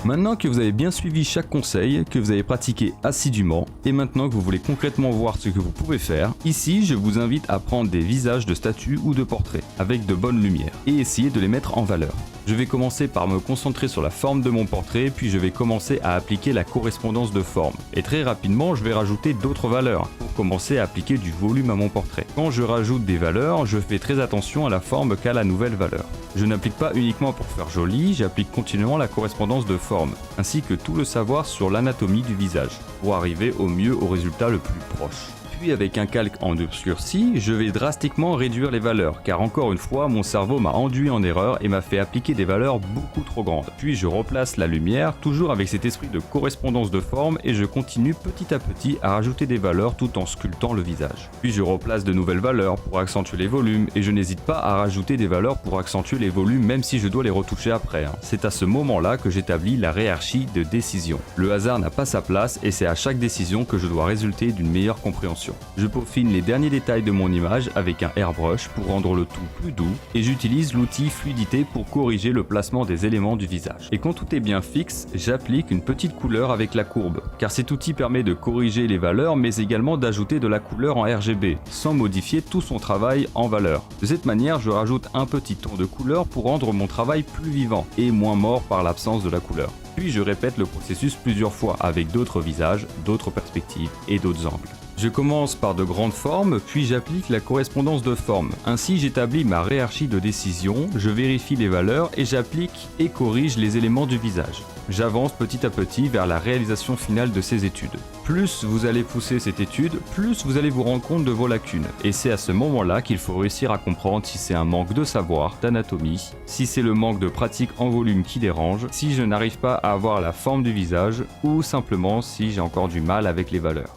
Maintenant que vous avez bien suivi chaque conseil, que vous avez pratiqué assidûment, et maintenant que vous voulez concrètement voir ce que vous pouvez faire, ici je vous invite à prendre des visages de statues ou de portraits, avec de bonnes lumières, et essayer de les mettre en valeur. Je vais commencer par me concentrer sur la forme de mon portrait, puis je vais commencer à appliquer la correspondance de forme. Et très rapidement, je vais rajouter d'autres valeurs, pour commencer à appliquer du volume à mon portrait. Quand je rajoute des valeurs, je fais très attention à la forme qu'a la nouvelle valeur. Je n'applique pas uniquement pour faire joli, j'applique continuellement la correspondance de forme, ainsi que tout le savoir sur l'anatomie du visage, pour arriver au mieux au résultat le plus proche. Puis avec un calque en obscurci, je vais drastiquement réduire les valeurs, car encore une fois, mon cerveau m'a induit en erreur et m'a fait appliquer des valeurs beaucoup trop grandes. Puis je replace la lumière, toujours avec cet esprit de correspondance de forme, et je continue petit à petit à rajouter des valeurs tout en sculptant le visage. Puis je replace de nouvelles valeurs pour accentuer les volumes, et je n'hésite pas à rajouter des valeurs pour accentuer les volumes même si je dois les retoucher après. C'est à ce moment-là que j'établis la hiérarchie de décision. Le hasard n'a pas sa place et c'est à chaque décision que je dois résulter d'une meilleure compréhension. Je peaufine les derniers détails de mon image avec un airbrush pour rendre le tout plus doux et j'utilise l'outil fluidité pour corriger le placement des éléments du visage. Et quand tout est bien fixe, j'applique une petite couleur avec la courbe, car cet outil permet de corriger les valeurs mais également d'ajouter de la couleur en RGB, sans modifier tout son travail en valeur. De cette manière, je rajoute un petit ton de couleur pour rendre mon travail plus vivant et moins mort par l'absence de la couleur. Puis je répète le processus plusieurs fois avec d'autres visages, d'autres perspectives et d'autres angles. Je commence par de grandes formes, puis j'applique la correspondance de forme. Ainsi j'établis ma hiérarchie de décision, je vérifie les valeurs et j'applique et corrige les éléments du visage. J'avance petit à petit vers la réalisation finale de ces études. Plus vous allez pousser cette étude, plus vous allez vous rendre compte de vos lacunes. Et c'est à ce moment-là qu'il faut réussir à comprendre si c'est un manque de savoir, d'anatomie, si c'est le manque de pratique en volume qui dérange, si je n'arrive pas à avoir la forme du visage, ou simplement si j'ai encore du mal avec les valeurs.